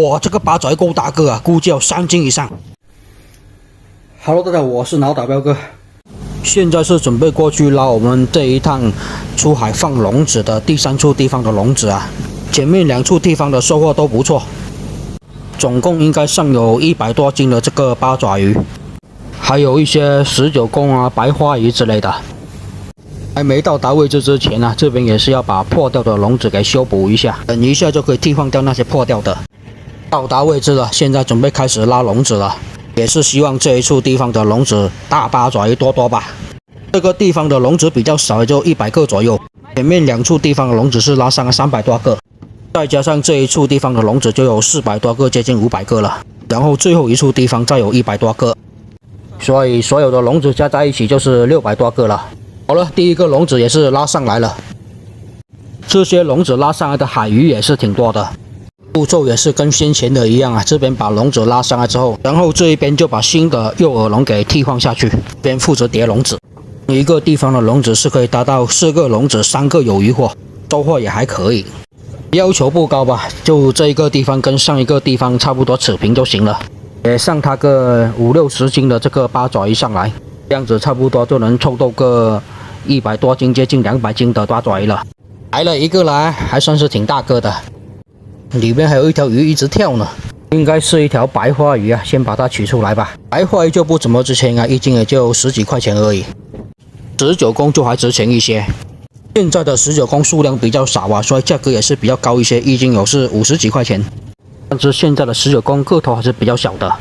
哇，这个八爪鱼够大个啊，估计有3斤以上。Hello， 大家好，我是脑打彪哥。现在是准备过去捞我们这一趟出海放笼子的第3处地方的笼子啊。前面2处地方的收获都不错，总共应该上有100多斤的这个八爪鱼，还有一些19公啊、白花鱼之类的。还没到达位置之前啊，这边也是要把破掉的笼子给修补一下，等一下就可以替换掉那些破掉的。到达位置了，现在准备开始拉笼子了，也是希望这一处地方的笼子大八爪鱼多多吧。这个地方的笼子比较少，也就100个左右。前面2处地方的笼子是拉上了300多个，再加上这一处地方的笼子就有400多个，接近500个了。然后最后一处地方再有100多个，所以所有的笼子加在一起就是600多个了。好了，第一个笼子也是拉上来了。这些笼子拉上来的海鱼也是挺多的，步骤也是跟先前的一样啊。这边把笼子拉上来之后，然后这一边就把新的诱饵笼给替换下去，这边负责叠笼子。一个地方的笼子是可以达到4个笼子3个有余获，收获也还可以。要求不高吧，就这一个地方跟上一个地方差不多持平就行了。也上它个50-60斤的这个八爪鱼上来，这样子差不多就能凑到个100多斤，接近200斤的八爪鱼了。来了一个来，还算是挺大个的，里面还有一条鱼一直跳呢，应该是一条白花鱼啊，先把它取出来吧。白花鱼就不怎么值钱啊，1斤也就10几块钱而已。19公就还值钱一些，现在的19公数量比较少啊，所以价格也是比较高一些，1斤有是50几块钱。但是现在的19公个头还是比较小的。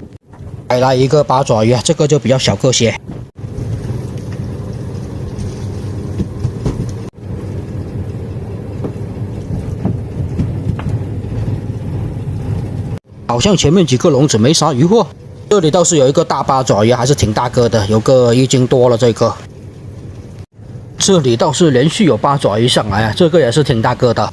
再来一个八爪鱼啊，这个就比较小个些。好像前面几个笼子没啥鱼货，这里倒是有一个大八爪鱼，还是挺大个的，有个1斤多了这个。这里倒是连续有八爪鱼上来啊，这个也是挺大个的。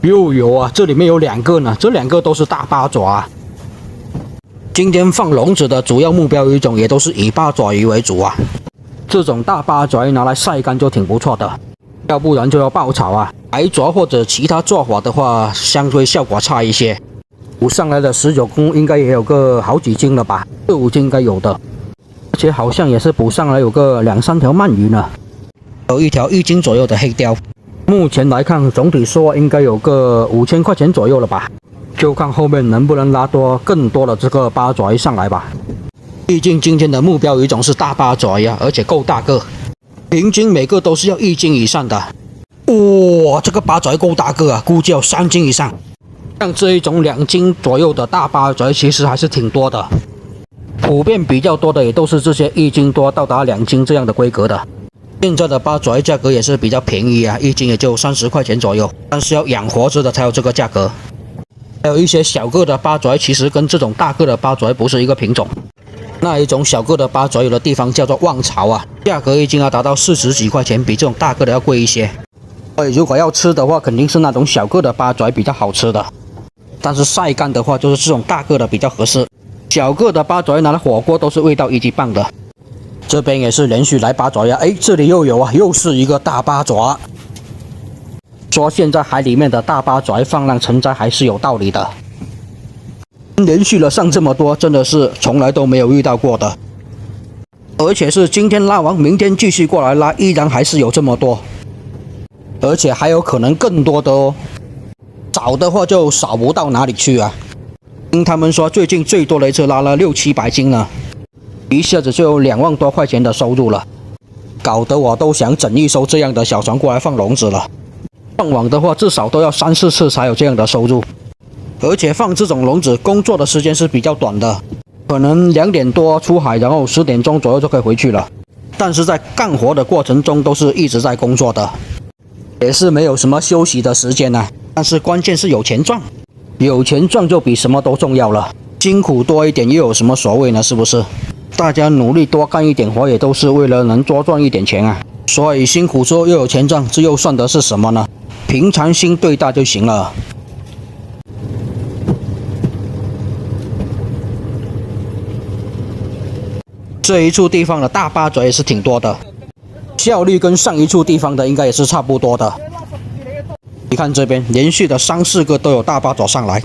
又有啊，这里面有2个呢，这2个都是大八爪啊。今天放笼子的主要目标鱼种也都是以八爪鱼为主啊。这种大八爪鱼拿来晒干就挺不错的，要不然就要爆炒啊。白爪或者其他做法的话，相对效果差一些。补上来的19公应该也有个好几斤了吧，4-5斤应该有的。而且好像也是补上来有个2-3条鳗鱼呢，有一条1斤左右的黑鲷。目前来看，总体收获应该有个5000块钱左右了吧，就看后面能不能拉多更多的这个八爪鱼上来吧。毕竟今天的目标鱼种是大八爪鱼啊，而且够大个，平均每个都是要1斤以上的。哇，这个八爪鱼够大个啊，估计有3斤以上。像这一种2斤左右的大八爪鱼其实还是挺多的，普遍比较多的也都是这些1斤多到达2斤这样的规格的。现在的八爪鱼价格也是比较便宜啊，1斤也就30块钱左右，但是要养活着的才有这个价格。还有一些小个的八爪鱼，其实跟这种大个的八爪鱼不是一个品种。那一种小个的八爪鱼有的地方叫做望潮啊，价格1斤要达到40几块钱，比这种大个的要贵一些。所以如果要吃的话，肯定是那种小个的八爪鱼比较好吃的。但是晒干的话，就是这种大个的比较合适。小个的八爪鱼拿来火锅都是味道一级棒的。这边也是连续来八爪鱼，哎，这里又有啊，又是一个大八爪。说现在海里面的大八爪鱼放浪成灾还是有道理的。连续了上这么多，真的是从来都没有遇到过的。而且是今天拉完，明天继续过来拉，依然还是有这么多。而且还有可能更多的哦，少的话就少不到哪里去啊。听他们说最近最多的一次拉了600-700斤呢，一下子就有2万多块钱的收入了，搞得我都想整一艘这样的小船过来放笼子了。放网的话至少都要3-4次才有这样的收入，而且放这种笼子工作的时间是比较短的，可能2点多出海，然后10点钟左右就可以回去了。但是在干活的过程中都是一直在工作的，也是没有什么休息的时间啊。但是关键是有钱赚，有钱赚就比什么都重要了。辛苦多一点又有什么所谓呢？是不是？大家努力多干一点活，也都是为了能多赚一点钱啊。所以辛苦之后又有钱赚，这又算的是什么呢？平常心对待就行了。这一处地方的大八爪也是挺多的，效率跟上一处地方的应该也是差不多的。你看这边连续的3、4个都有大八爪上来，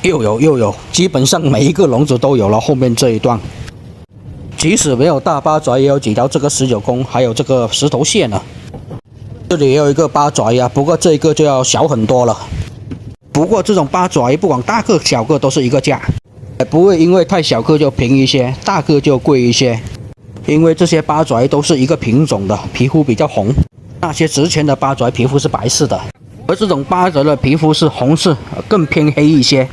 又有，基本上每一个笼子都有了。后面这一段，即使没有大八爪，也有几条这个19公，还有这个石头蟹呢。这里也有一个八爪鱼啊，不过这一个就要小很多了。不过这种八爪鱼不管大个小个都是一个价，不会因为太小个就便宜一些，大个就贵一些。因为这些八爪鱼都是一个品种的，皮肤比较红。那些值钱的八爪鱼皮肤是白色的，而这种八爪的皮肤是红色，更偏黑一些。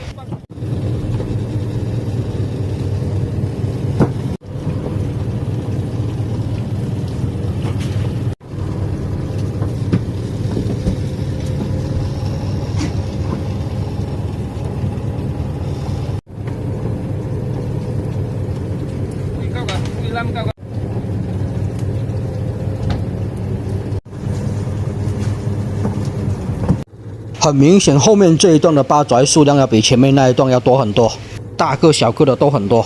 很明显，后面这一段的八爪数量要比前面那一段要多很多，大个小个的都很多，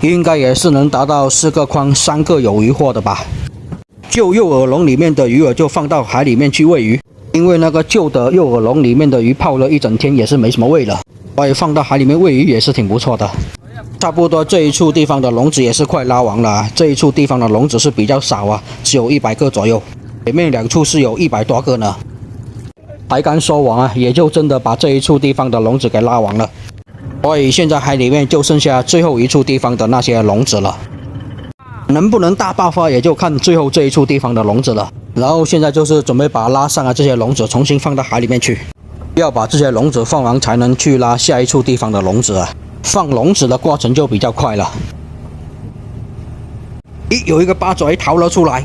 应该也是能达到4个筐3个有鱼货的吧。旧诱饵笼里面的鱼饵就放到海里面去喂鱼，因为那个旧的诱饵笼里面的鱼泡了一整天也是没什么味了，所以放到海里面喂鱼也是挺不错的。差不多这一处地方的笼子也是快拉完了，这一处地方的笼子是比较少啊，只有100个左右，前面2处是有100多个呢。才刚收完啊，也就真的把这一处地方的笼子给拉完了，所以现在海里面就剩下最后一处地方的那些笼子了。能不能大爆发也就看最后这一处地方的笼子了。然后现在就是准备把拉上来这些笼子重新放到海里面去，要把这些笼子放完才能去拉下一处地方的笼子啊。放笼子的过程就比较快了。咦，有一个八爪鱼逃了出来。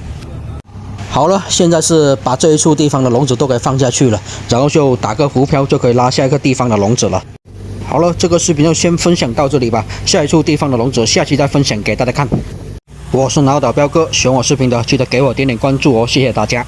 好了，现在是把这一处地方的笼子都给放下去了，然后就打个浮漂就可以拉下一个地方的笼子了。好了，这个视频就先分享到这里吧，下一处地方的笼子下期再分享给大家看。我是脑岛彪哥，喜欢我视频的记得给我点点关注哦，谢谢大家。